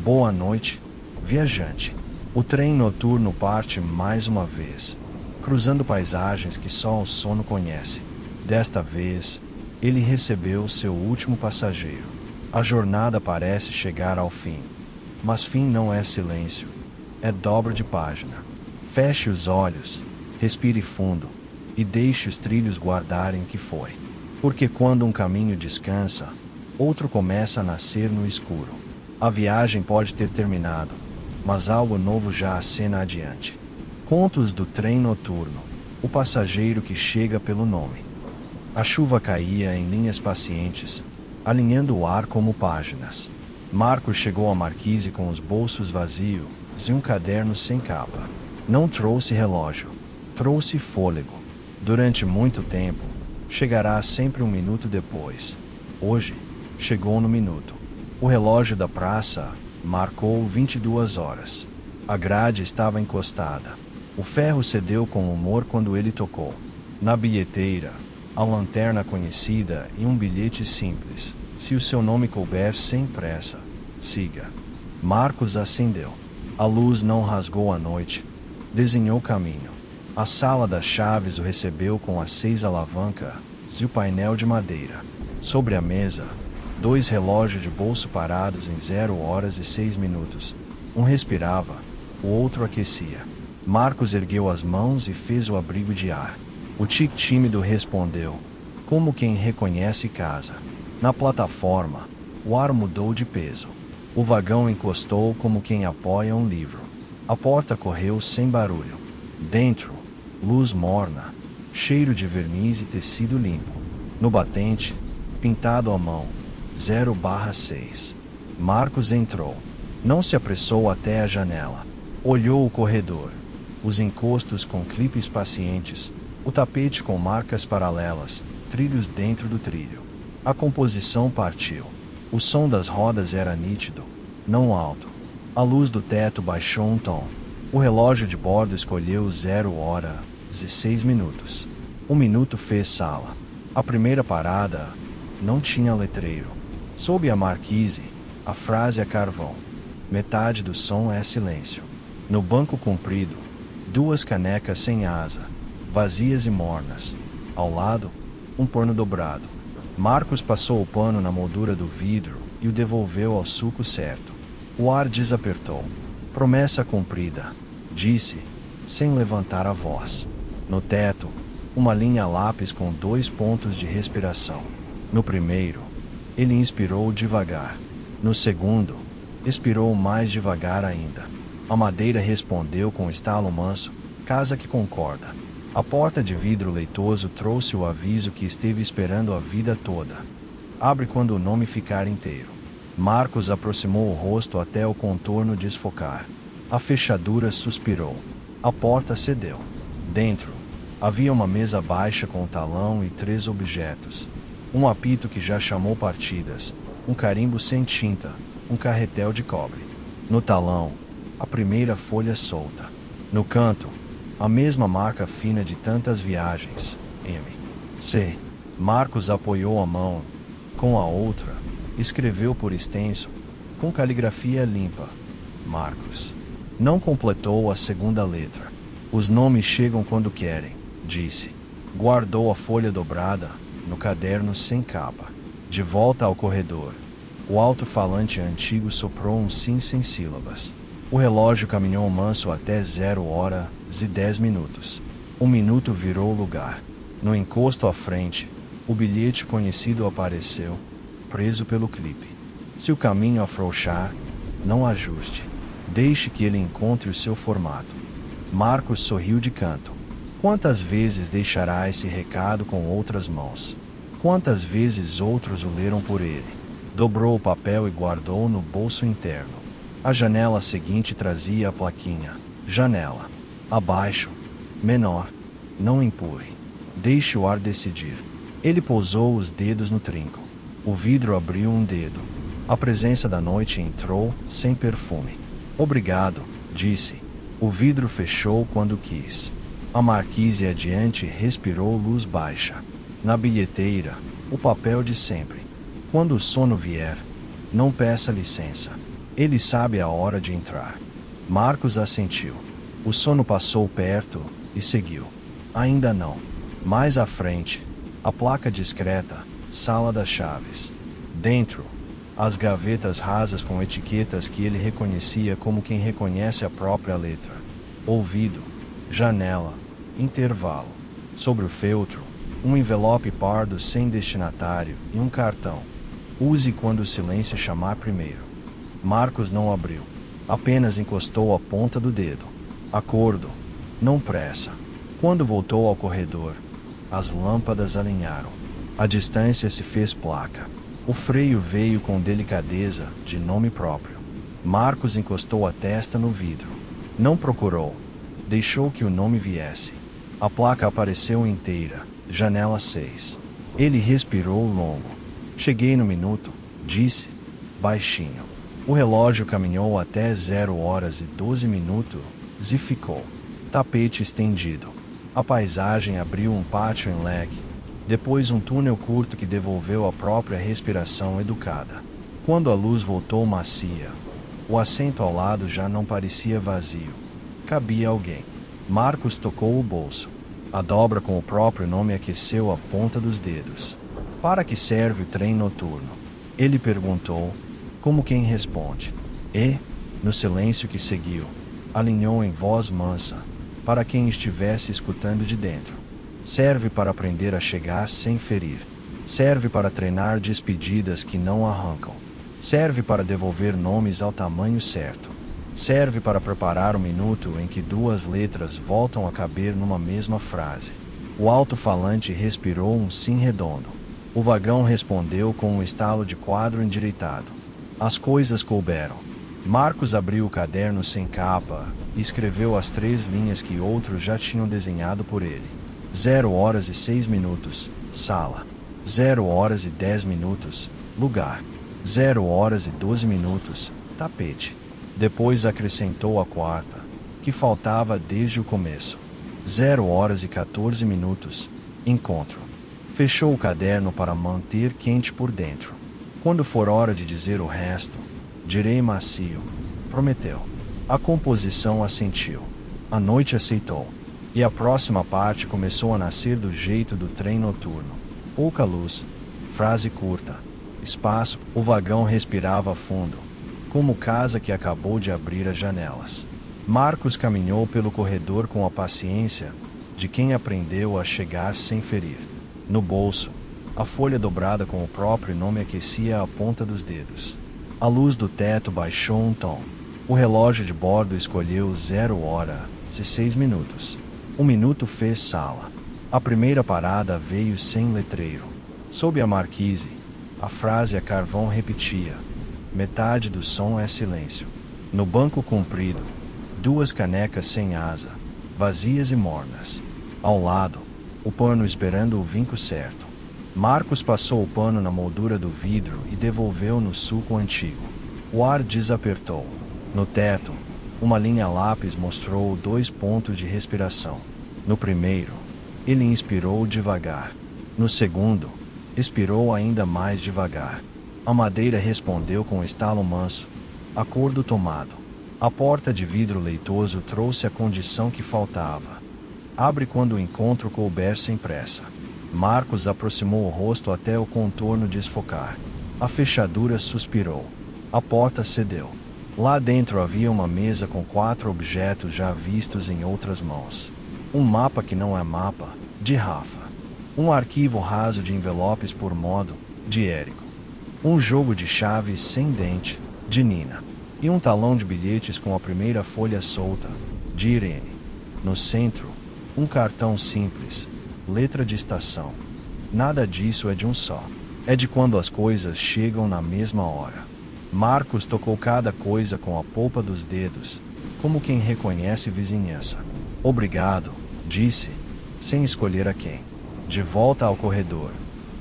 Boa noite, viajante. O trem noturno parte mais uma vez, cruzando paisagens que só o sono conhece. Desta vez, ele recebeu seu último passageiro. A jornada parece chegar ao fim. Mas fim não é silêncio, é dobra de página. Feche os olhos, respire fundo, e deixe os trilhos guardarem o que foi. Porque quando um caminho descansa, outro começa a nascer no escuro. A viagem pode ter terminado, mas algo novo já acena adiante. Contos do trem noturno, o passageiro que chega pelo nome. A chuva caía em linhas pacientes, alinhando o ar como páginas. Marcos chegou à marquise com os bolsos vazios e um caderno sem capa. Não trouxe relógio, trouxe fôlego. Durante muito tempo, chegará sempre um minuto depois. Hoje, chegou no minuto. O relógio da praça marcou 22 horas. A grade estava encostada. O ferro cedeu com humor quando ele tocou. Na bilheteira, a lanterna conhecida e um bilhete simples. Se o seu nome couber sem pressa, siga. Marcos acendeu. A luz não rasgou a noite. Desenhou caminho. A sala das chaves o recebeu com as 6 alavancas e o painel de madeira. Sobre a mesa, 2 relógios de bolso parados em 0 horas e 6 minutos. Um respirava, o outro aquecia. Marcos ergueu as mãos e fez o abrigo de ar. O tique tímido respondeu, como quem reconhece casa. Na plataforma, o ar mudou de peso. O vagão encostou como quem apoia um livro. A porta correu sem barulho. Dentro, luz morna, cheiro de verniz e tecido limpo. No batente, pintado à mão, 0/6. Marcos entrou. Não se apressou até a janela. Olhou o corredor. Os encostos com clipes pacientes, o tapete com marcas paralelas, trilhos dentro do trilho. A composição partiu. O som das rodas era nítido, não alto. A luz do teto baixou um tom. O relógio de bordo escolheu 0 horas e 6 minutos. Um minuto fez sala. A primeira parada não tinha letreiro. Sob a marquise, a frase é carvão. Metade do som é silêncio. No banco comprido, 2 canecas sem asa, vazias e mornas. Ao lado, um pano dobrado. Marcos passou o pano na moldura do vidro e o devolveu ao sulco certo. O ar desapertou. Promessa cumprida, disse, sem levantar a voz. No teto, uma linha lápis com 2 pontos de respiração. No primeiro, ele inspirou devagar. No segundo, expirou mais devagar ainda. A madeira respondeu com estalo manso, casa que concorda. A porta de vidro leitoso trouxe o aviso que esteve esperando a vida toda. Abre quando o nome ficar inteiro. Marcos aproximou o rosto até o contorno desfocar. A fechadura suspirou. A porta cedeu. Dentro, havia uma mesa baixa com talão e 3 objetos. Um apito que já chamou partidas, um carimbo sem tinta, um carretel de cobre. No talão, a primeira folha solta. No canto, a mesma marca fina de tantas viagens, M.C. Marcos apoiou a mão. Com a outra, escreveu por extenso, com caligrafia limpa, Marcos. Não completou a segunda letra. Os nomes chegam quando querem, disse. Guardou a folha dobrada, no caderno sem capa. De volta ao corredor, o alto-falante antigo soprou um sim sem sílabas. O relógio caminhou manso até 0 horas e 10 minutos. Um minuto virou lugar. No encosto à frente, o bilhete conhecido apareceu, preso pelo clipe. Se o caminho afrouxar, não ajuste. Deixe que ele encontre o seu formato. Marcos sorriu de canto. Quantas vezes deixará esse recado com outras mãos? Quantas vezes outros o leram por ele? Dobrou o papel e guardou no bolso interno. A janela seguinte trazia a plaquinha. Janela. Abaixo. Menor. Não empurre. Deixe o ar decidir. Ele pousou os dedos no trinco. O vidro abriu um dedo. A presença da noite entrou, sem perfume. Obrigado, disse. O vidro fechou quando quis. A marquise adiante respirou luz baixa. Na bilheteira, o papel de sempre. Quando o sono vier, não peça licença. Ele sabe a hora de entrar. Marcos assentiu. O sono passou perto e seguiu. Ainda não. Mais à frente, a placa discreta, Sala das Chaves. Dentro, as gavetas rasas com etiquetas que ele reconhecia como quem reconhece a própria letra. Ouvido, janela, intervalo. Sobre o feltro, um envelope pardo sem destinatário e um cartão. Use quando o silêncio chamar primeiro. Marcos não abriu. Apenas encostou a ponta do dedo. Acordo. Não pressa. Quando voltou ao corredor, as lâmpadas alinharam. A distância se fez placa. O freio veio com delicadeza, de nome próprio. Marcos encostou a testa no vidro. Não procurou. Deixou que o nome viesse. A placa apareceu inteira. Janela 6. Ele respirou longo. Cheguei no minuto, disse, baixinho. O relógio caminhou até 0h12 e ficou. Tapete estendido. A paisagem abriu um pátio em leque. Depois um túnel curto que devolveu a própria respiração educada. Quando a luz voltou macia, o assento ao lado já não parecia vazio. Cabia alguém. Marcos tocou o bolso. A dobra com o próprio nome aqueceu a ponta dos dedos. Para que serve o trem noturno? Ele perguntou, como quem responde. E, no silêncio que seguiu, alinhou em voz mansa, para quem estivesse escutando de dentro. Serve para aprender a chegar sem ferir. Serve para treinar despedidas que não arrancam. Serve para devolver nomes ao tamanho certo. Serve para preparar o minuto em que duas letras voltam a caber numa mesma frase. O alto-falante respirou um sim redondo. O vagão respondeu com um estalo de quadro endireitado. As coisas couberam. Marcos abriu o caderno sem capa e escreveu as 3 linhas que outros já tinham desenhado por ele. 0h06, sala. 0h10, lugar. 0h12, tapete. Depois acrescentou a quarta, que faltava desde o começo. 0h14, encontro. Fechou o caderno para manter quente por dentro. Quando for hora de dizer o resto, direi macio, prometeu. A composição assentiu. A noite aceitou. E a próxima parte começou a nascer do jeito do trem noturno. Pouca luz, frase curta, espaço, o vagão respirava fundo, como casa que acabou de abrir as janelas. Marcos caminhou pelo corredor com a paciência de quem aprendeu a chegar sem ferir. No bolso, a folha dobrada com o próprio nome aquecia a ponta dos dedos. A luz do teto baixou um tom. O relógio de bordo escolheu 0h06. Um minuto fez sala. A primeira parada veio sem letreiro. Sob a marquise, a frase a carvão repetia. Metade do som é silêncio. No banco comprido, 2 canecas sem asa, vazias e mornas. Ao lado, o pano esperando o vinco certo. Marcos passou o pano na moldura do vidro e devolveu no suco antigo. O ar desapertou. No teto, uma linha lápis mostrou 2 pontos de respiração. No primeiro, ele inspirou devagar. No segundo, expirou ainda mais devagar. A madeira respondeu com um estalo manso. Acordo tomado. A porta de vidro leitoso trouxe a condição que faltava. Abre quando o encontro couber sem pressa. Marcos aproximou o rosto até o contorno desfocar. A fechadura suspirou. A porta cedeu. Lá dentro havia uma mesa com 4 objetos já vistos em outras mãos. Um mapa que não é mapa, de Rafa. Um arquivo raso de envelopes por modo, de Érico. Um jogo de chaves sem dente, de Nina. E um talão de bilhetes com a primeira folha solta, de Irene. No centro, um cartão simples, letra de estação. Nada disso é de um só. É de quando as coisas chegam na mesma hora. Marcos tocou cada coisa com a polpa dos dedos, como quem reconhece vizinhança. Obrigado, disse, sem escolher a quem. De volta ao corredor,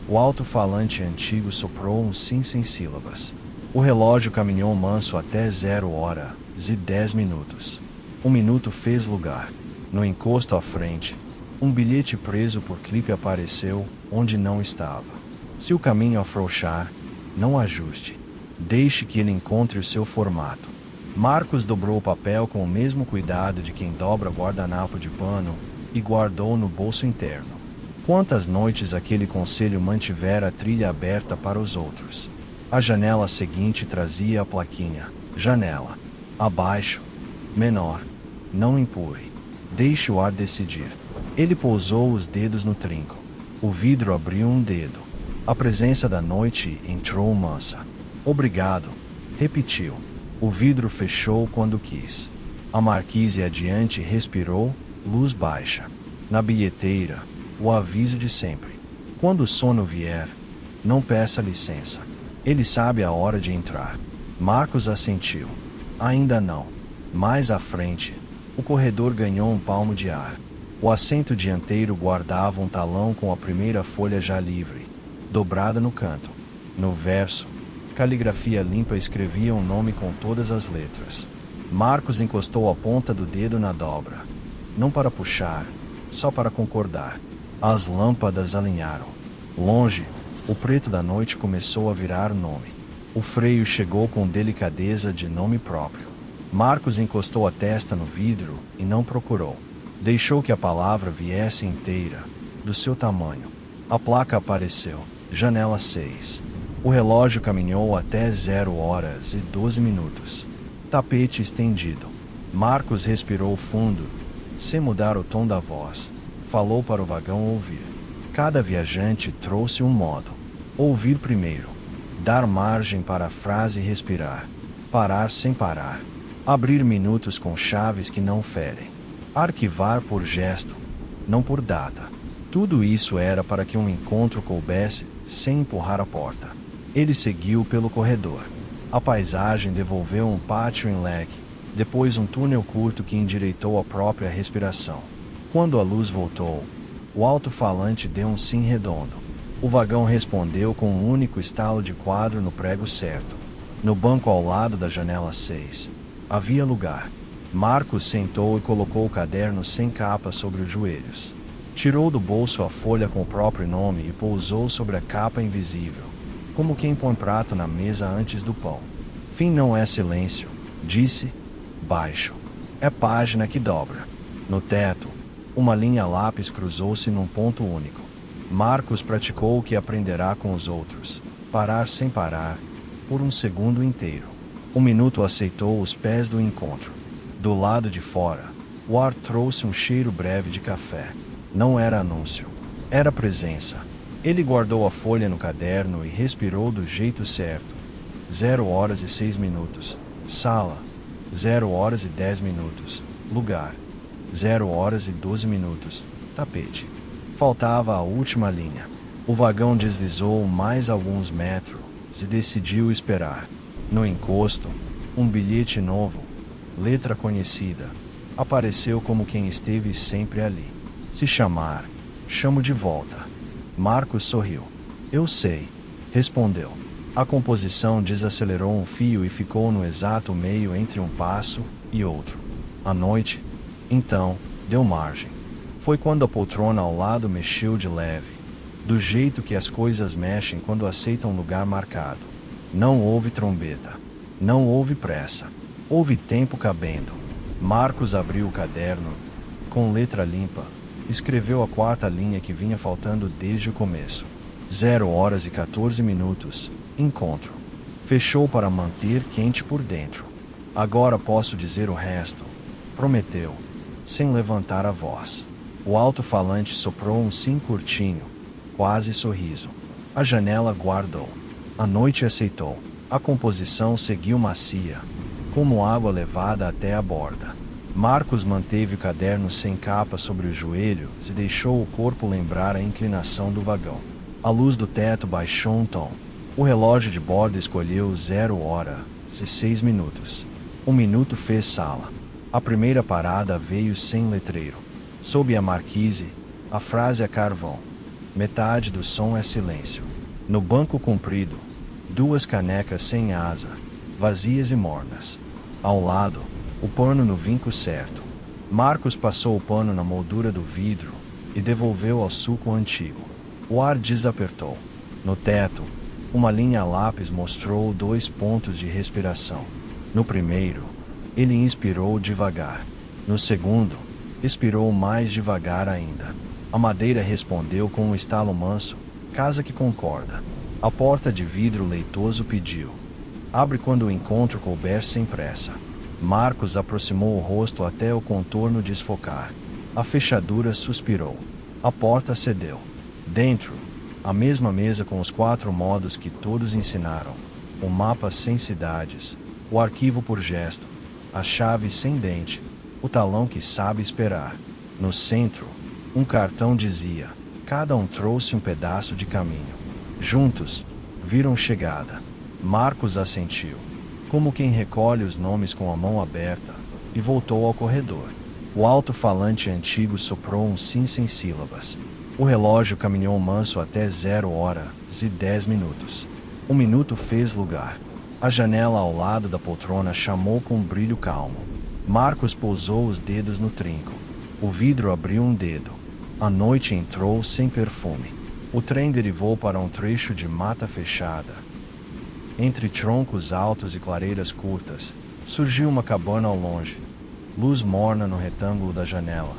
o alto-falante antigo soprou um sim sem sílabas. O relógio caminhou manso até 0h10. Um minuto fez lugar. No encosto à frente, um bilhete preso por clipe apareceu, onde não estava. Se o caminho afrouxar, não ajuste. Deixe que ele encontre o seu formato. Marcos dobrou o papel com o mesmo cuidado de quem dobra guardanapo de pano e guardou no bolso interno. Quantas noites aquele conselho mantivera a trilha aberta para os outros. A janela seguinte trazia a plaquinha: janela. Abaixo. Menor. Não empurre. Deixe o ar decidir. Ele pousou os dedos no trinco. O vidro abriu um dedo. A presença da noite entrou mansa. Obrigado. Repetiu. O vidro fechou quando quis. A marquise adiante respirou, luz baixa. Na bilheteira, o aviso de sempre. Quando o sono vier, não peça licença. Ele sabe a hora de entrar. Marcos assentiu. Ainda não. Mais à frente, o corredor ganhou um palmo de ar. O assento dianteiro guardava um talão com a primeira folha já livre, dobrada no canto. No verso, caligrafia limpa escrevia um nome com todas as letras. Marcos encostou a ponta do dedo na dobra. Não para puxar, só para concordar. As lâmpadas alinharam. Longe, o preto da noite começou a virar nome. O freio chegou com delicadeza de nome próprio. Marcos encostou a testa no vidro e não procurou. Deixou que a palavra viesse inteira, do seu tamanho. A placa apareceu. Janela 6. O relógio caminhou até 0h12. Tapete estendido. Marcos respirou fundo, sem mudar o tom da voz. Falou para o vagão ouvir. Cada viajante trouxe um modo. Ouvir primeiro. Dar margem para a frase respirar. Parar sem parar. Abrir minutos com chaves que não ferem. Arquivar por gesto, não por data. Tudo isso era para que um encontro coubesse sem empurrar a porta. Ele seguiu pelo corredor. A paisagem devolveu um pátio em leque, depois um túnel curto que endireitou a própria respiração. Quando a luz voltou, o alto-falante deu um sim redondo. O vagão respondeu com um único estalo de quadro no prego certo. No banco ao lado da janela 6. Havia lugar. Marcos sentou e colocou o caderno sem capa sobre os joelhos. Tirou do bolso a folha com o próprio nome e pousou sobre a capa invisível, como quem põe prato na mesa antes do pão. Fim não é silêncio, disse, baixo. É página que dobra. No teto, uma linha lápis cruzou-se num ponto único. Marcos praticou o que aprenderá com os outros: parar sem parar, por um segundo inteiro. Um minuto aceitou os pés do encontro. Do lado de fora, o ar trouxe um cheiro breve de café. Não era anúncio. Era presença. Ele guardou a folha no caderno e respirou do jeito certo. 0h06. Sala. 0h10. Lugar. 0h12. Tapete. Faltava a última linha. O vagão deslizou mais alguns metros e decidiu esperar. No encosto, um bilhete novo, letra conhecida, apareceu como quem esteve sempre ali. Se chamar, chamo de volta. Marcos sorriu. Eu sei, respondeu. A composição desacelerou um fio e ficou no exato meio entre um passo e outro. À noite, então, deu margem. Foi quando a poltrona ao lado mexeu de leve, do jeito que as coisas mexem quando aceitam um lugar marcado. Não houve trombeta. Não houve pressa. Houve tempo cabendo. Marcos abriu o caderno. Com letra limpa, escreveu a quarta linha que vinha faltando desde o começo. 0h14. Encontro. Fechou para manter quente por dentro. Agora posso dizer o resto, prometeu, sem levantar a voz. O alto-falante soprou um sim curtinho, quase sorriso. A janela guardou. A noite aceitou. A composição seguiu macia, como água levada até a borda. Marcos manteve o caderno sem capa sobre o joelho e deixou o corpo lembrar a inclinação do vagão. A luz do teto baixou um tom. O relógio de bordo escolheu 0h06. Um minuto fez sala. A primeira parada veio sem letreiro. Sob a marquise, a frase a carvão. Metade do som é silêncio. No banco comprido, 2 canecas sem asa, vazias e mornas. Ao lado, o pano no vinco certo. Marcos passou o pano na moldura do vidro e devolveu ao suco antigo. O ar desapertou. No teto, Uma linha a lápis mostrou 2 pontos de respiração. No primeiro, ele inspirou devagar. No segundo, expirou mais devagar ainda. A madeira respondeu com um estalo manso: casa que concorda. A porta de vidro leitoso pediu: abre quando o encontro couber sem pressa. Marcos aproximou o rosto até o contorno desfocar. A fechadura suspirou. A porta cedeu. Dentro, a mesma mesa com os 4 modos que todos ensinaram. O mapa sem cidades, o arquivo por gesto, a chave sem dente, o talão que sabe esperar. No centro, um cartão dizia: cada um trouxe um pedaço de caminho. Juntos, viram chegada. Marcos assentiu, como quem recolhe os nomes com a mão aberta, e voltou ao corredor. O alto-falante antigo soprou um sim sem sílabas. O relógio caminhou manso até 0h10. 1 minuto fez lugar. A janela ao lado da poltrona chamou com um brilho calmo. Marcos pousou os dedos no trinco. O vidro abriu um dedo. A noite entrou sem perfume. O trem derivou para um trecho de mata fechada. Entre troncos altos e clareiras curtas, surgiu uma cabana ao longe. Luz morna no retângulo da janela.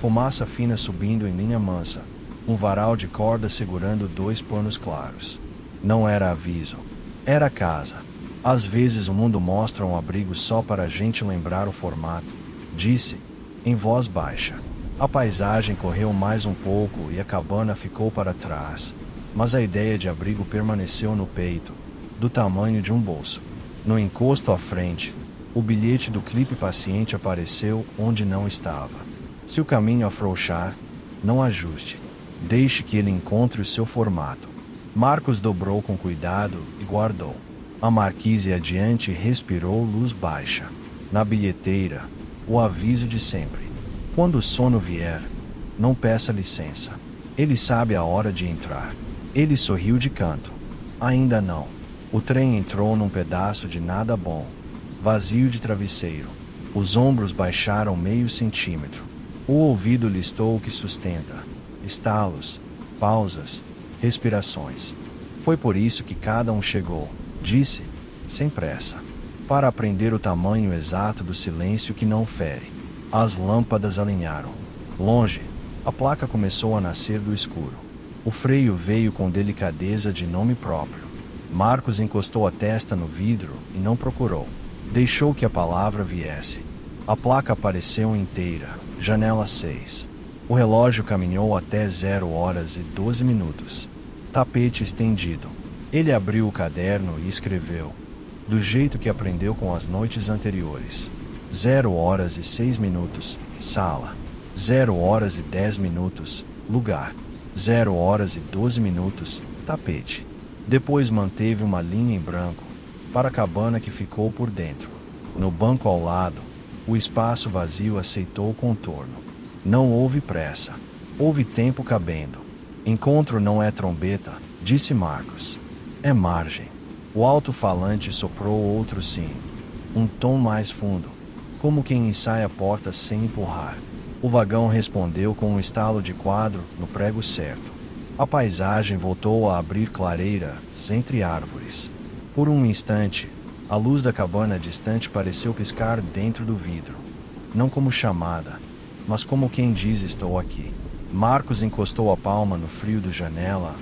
Fumaça fina subindo em linha mansa. Um varal de corda segurando 2 panos claros. Não era aviso. Era casa. Às vezes o mundo mostra um abrigo só para a gente lembrar o formato, disse, em voz baixa. A paisagem correu mais um pouco e a cabana ficou para trás. Mas a ideia de abrigo permaneceu no peito, do tamanho de um bolso. No encosto à frente, o bilhete do clipe paciente apareceu onde não estava. Se o caminho afrouxar, não ajuste. Deixe que ele encontre o seu formato. Marcos dobrou com cuidado e guardou. A marquise adiante respirou luz baixa. Na bilheteira, o aviso de sempre. Quando o sono vier, não peça licença. Ele sabe a hora de entrar. Ele sorriu de canto. Ainda não. O trem entrou num pedaço de nada bom, vazio de travesseiro. Os ombros baixaram meio centímetro. O ouvido listou o que sustenta. Estalos, pausas, respirações. Foi por isso que cada um chegou, disse, sem pressa, para aprender o tamanho exato do silêncio que não fere. As lâmpadas alinharam. Longe, a placa começou a nascer do escuro. O freio veio com delicadeza de nome próprio. Marcos encostou a testa no vidro e não procurou. Deixou que a palavra viesse. A placa apareceu inteira. Janela 6. O relógio caminhou até 0h12. Tapete estendido. Ele abriu o caderno e escreveu, do jeito que aprendeu com as noites anteriores. 0h06, sala. 0h10, lugar. 0h12, tapete. Depois manteve uma linha em branco, para a cabana que ficou por dentro. No banco ao lado, o espaço vazio aceitou o contorno. Não houve pressa. Houve tempo cabendo. Encontro não é trombeta, disse Marcos. É margem. O alto-falante soprou outro sim. Um tom mais fundo, como quem ensaia a porta sem empurrar. O vagão respondeu com um estalo de quadro no prego certo. A paisagem voltou a abrir clareiras entre árvores. Por um instante, a luz da cabana distante pareceu piscar dentro do vidro. Não como chamada, mas como quem diz estou aqui. Marcos encostou a palma no frio da janela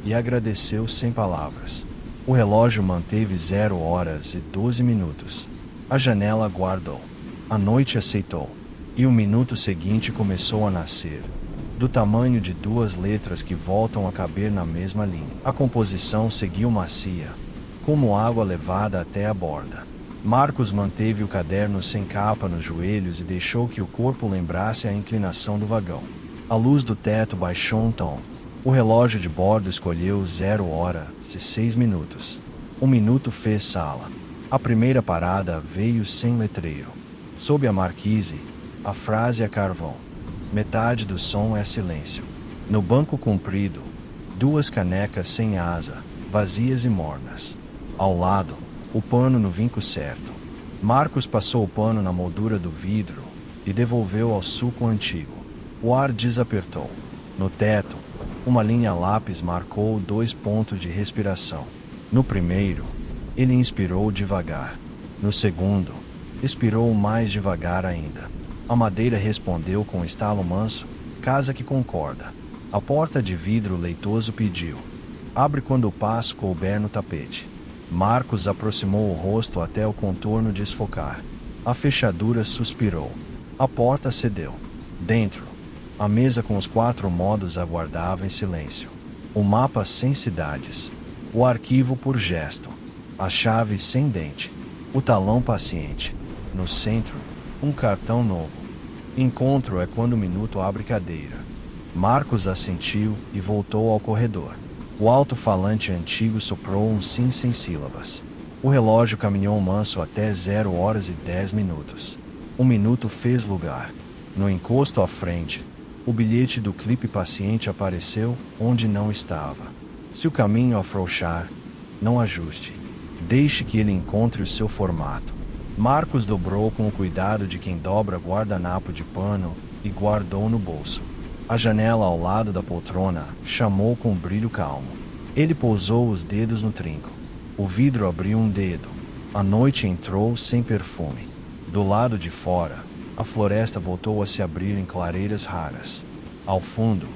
e agradeceu sem palavras. O relógio manteve 0h12. A janela guardou. A noite aceitou. E o minuto seguinte começou a nascer, do tamanho de 2 letras que voltam a caber na mesma linha. A composição seguiu macia, como água levada até a borda. Marcos manteve o caderno sem capa nos joelhos e deixou que o corpo lembrasse a inclinação do vagão. A luz do teto baixou um tom. O relógio de bordo escolheu 0h06. 1 minuto fez sala. A primeira parada veio sem letreiro. Sob a marquise, a frase a carvão. Metade do som é silêncio. No banco comprido, 2 canecas sem asa, vazias e mornas. Ao lado, o pano no vinco certo. Marcos passou o pano na moldura do vidro e devolveu ao suco antigo. O ar desapertou. No teto, uma linha lápis marcou 2 pontos de respiração. No primeiro, ele inspirou devagar. No segundo, expirou mais devagar ainda. A madeira respondeu com um estalo manso: casa que concorda. A porta de vidro leitoso pediu: abre quando o passo couber no tapete. Marcos aproximou o rosto até o contorno desfocar. A fechadura suspirou. A porta cedeu. Dentro, a mesa com os 4 modos aguardava em silêncio. O mapa sem cidades. O arquivo por gesto. A chave sem dente. O talão paciente. No centro, um cartão novo. Encontro é quando o minuto abre cadeira. Marcos assentiu e voltou ao corredor. O alto-falante antigo soprou um sim sem sílabas. O relógio caminhou manso até 0h10. Um minuto fez lugar. No encosto à frente, o bilhete do clipe paciente apareceu onde não estava. Se o caminho afrouxar, não ajuste. Deixe que ele encontre o seu formato. Marcos dobrou com o cuidado de quem dobra guardanapo de pano e guardou no bolso. A janela ao lado da poltrona chamou com um brilho calmo. Ele pousou os dedos no trinco. O vidro abriu um dedo. A noite entrou sem perfume. Do lado de fora, a floresta voltou a se abrir em clareiras raras. Ao fundo,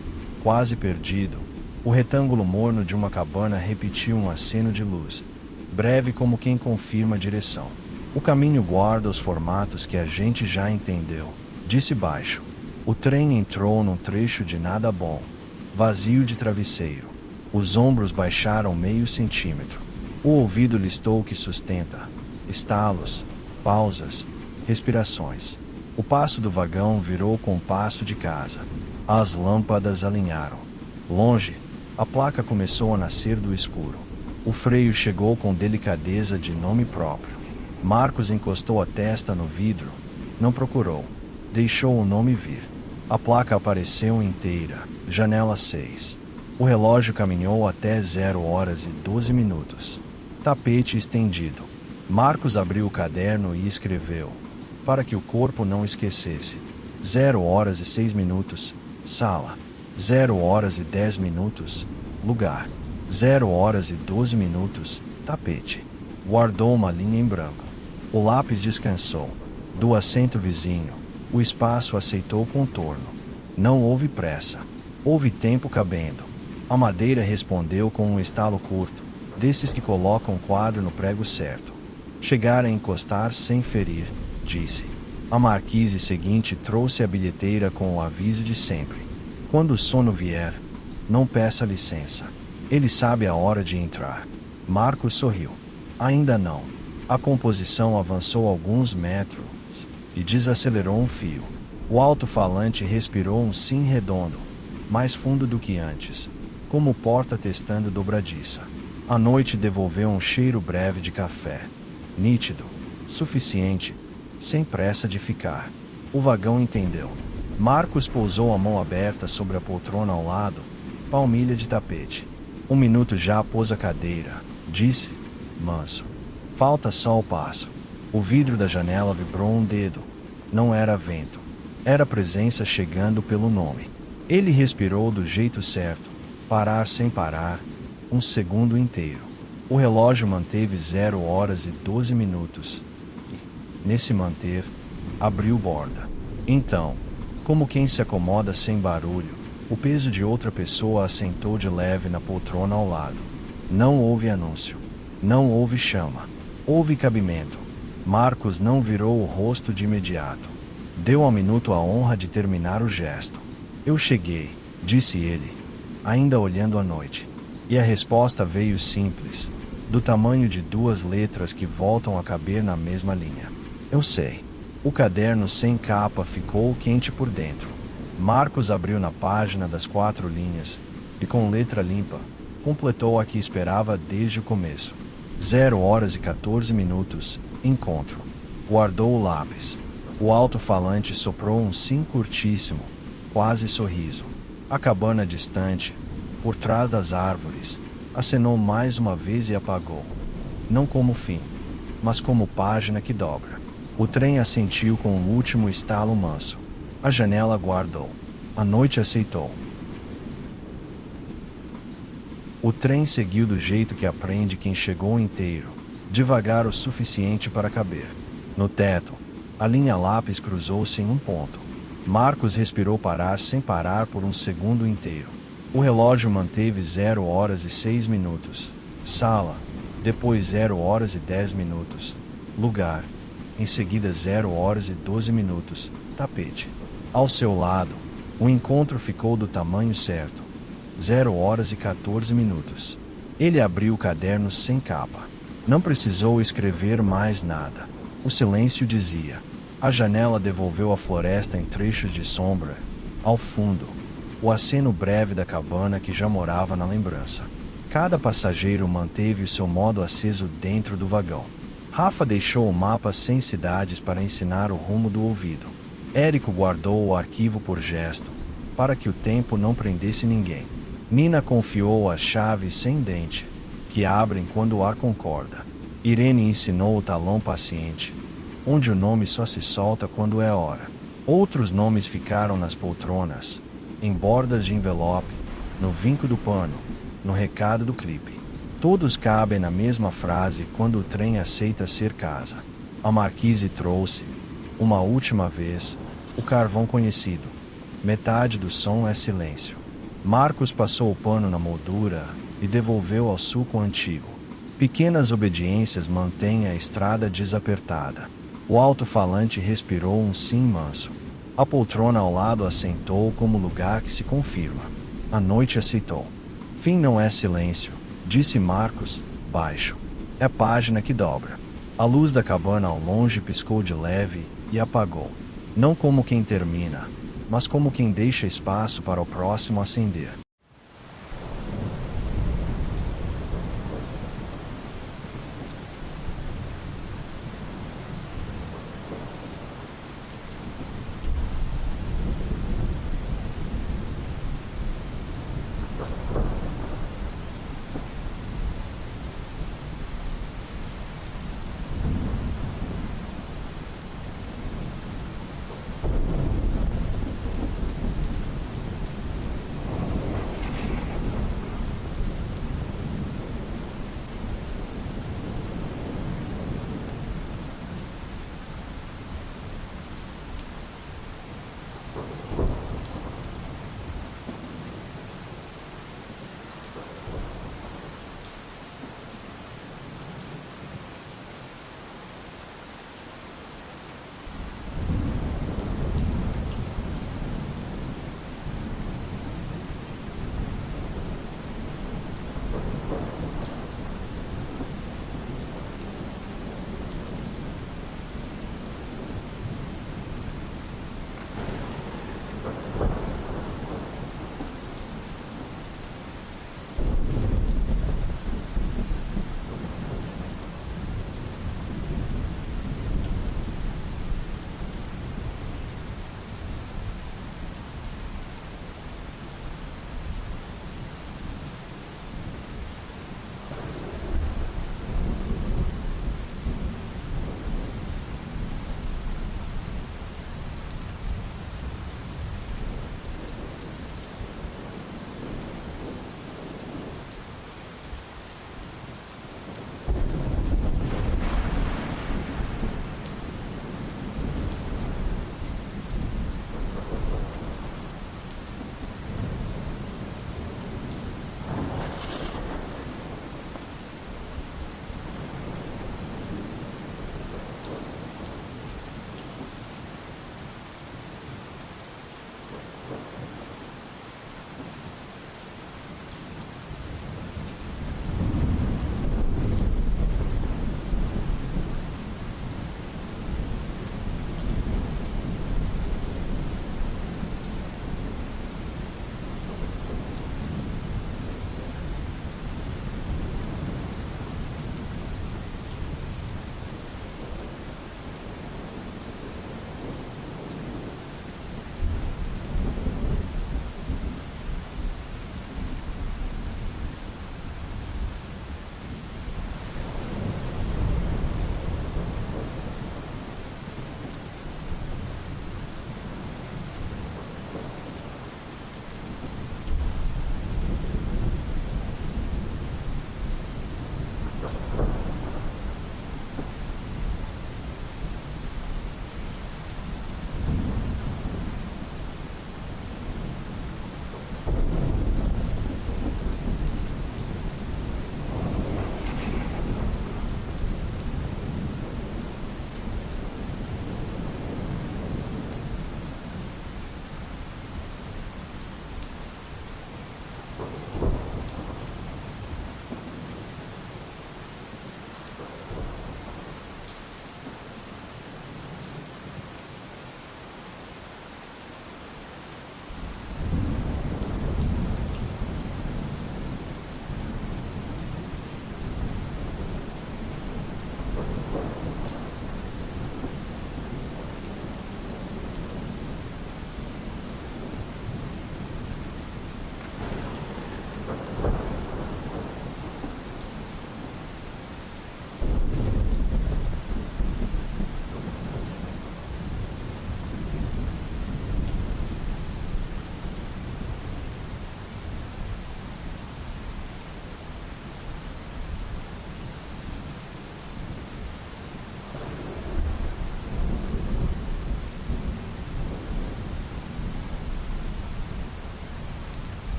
quase perdido, o retângulo morno de uma cabana repetiu um aceno de luz, breve como quem confirma a direção. O caminho guarda os formatos que a gente já entendeu, disse baixo. O trem entrou num trecho de nada bom, vazio de travesseiro. Os ombros baixaram meio centímetro. O ouvido listou o que sustenta: estalos, pausas, respirações. O passo do vagão virou o compasso de casa. As lâmpadas alinharam. Longe, a placa começou a nascer do escuro. O freio chegou com delicadeza de nome próprio. Marcos encostou a testa no vidro. Não procurou. Deixou o nome vir. A placa apareceu inteira. Janela 6. O relógio caminhou até 0h12. Tapete estendido. Marcos abriu o caderno e escreveu, para que o corpo não esquecesse: 0h06. Sala. 0h10. Lugar. 0h12. Tapete. Guardou uma linha em branco. O lápis descansou. Do assento vizinho, o espaço aceitou o contorno. Não houve pressa. Houve tempo cabendo. A madeira respondeu com um estalo curto, desses que colocam o quadro no prego certo. Chegar a encostar sem ferir, disse. A marquise seguinte trouxe a bilheteira com o aviso de sempre: quando o sono vier, não peça licença. Ele sabe a hora de entrar. Marcos sorriu. Ainda não. A composição avançou alguns metros e desacelerou um fio. O alto-falante respirou um sim redondo, mais fundo do que antes, como porta testando dobradiça. A noite devolveu um cheiro breve de café. Nítido, suficiente, sem pressa de ficar. O vagão entendeu. Marcos pousou a mão aberta sobre a poltrona ao lado, palmilha de tapete. 1 minuto já pôs a cadeira, disse, manso. Falta só o passo. O vidro da janela vibrou um dedo. Não era vento. Era presença chegando pelo nome. Ele respirou do jeito certo, parar sem parar, um segundo inteiro. O relógio manteve 0h12. E, nesse manter, abriu borda. Então, como quem se acomoda sem barulho, o peso de outra pessoa assentou de leve na poltrona ao lado. Não houve anúncio. Não houve chama. Houve cabimento. Marcos não virou o rosto de imediato. Deu ao minuto a honra de terminar o gesto. Eu cheguei, disse ele, ainda olhando a noite. E a resposta veio simples, do tamanho de 2 letras que voltam a caber na mesma linha. Eu sei. O caderno sem capa ficou quente por dentro. Marcos abriu na página das 4 linhas e, com letra limpa, completou a que esperava desde o começo. 0h14. Encontro. Guardou o lápis. O alto-falante soprou um sim curtíssimo, quase sorriso. A cabana distante, por trás das árvores, acenou mais uma vez e apagou. Não como fim, mas como página que dobra. O trem assentiu com um último estalo manso. A janela guardou. A noite aceitou. O trem seguiu do jeito que aprende quem chegou inteiro, devagar o suficiente para caber. No teto, a linha lápis cruzou-se em um ponto. Marcos respirou parar sem parar por um segundo inteiro. O relógio manteve 0 horas e 6 minutos. Sala. Depois 0 horas e 10 minutos. Lugar. Em seguida 0 horas e 12 minutos. Tapete. Ao seu lado, o encontro ficou do tamanho certo. 0 horas e 14 minutos. Ele abriu o caderno sem capa. Não precisou escrever mais nada. O silêncio dizia. A janela devolveu a floresta em trechos de sombra. Ao fundo, o aceno breve da cabana que já morava na lembrança. Cada passageiro manteve o seu modo aceso dentro do vagão. Rafa deixou o mapa sem cidades para ensinar o rumo do ouvido. Érico guardou o arquivo por gesto, para que o tempo não prendesse ninguém. Nina confiou as chaves sem dente, que abrem quando o ar concorda. Irene ensinou o talão paciente, onde o nome só se solta quando é hora. Outros nomes ficaram nas poltronas, em bordas de envelope, no vinco do pano, no recado do clipe. Todos cabem na mesma frase quando o trem aceita ser casa. A marquise trouxe, uma última vez, o carvão conhecido. Metade do som é silêncio. Marcos passou o pano na moldura e devolveu ao sulco antigo. Pequenas obediências mantêm a estrada desapertada. O alto-falante respirou um sim manso. A poltrona ao lado assentou como lugar que se confirma. A noite aceitou. Fim não é silêncio, disse Marcos, baixo. É página que dobra. A luz da cabana ao longe piscou de leve e apagou. Não como quem termina, mas como quem deixa espaço para o próximo acender.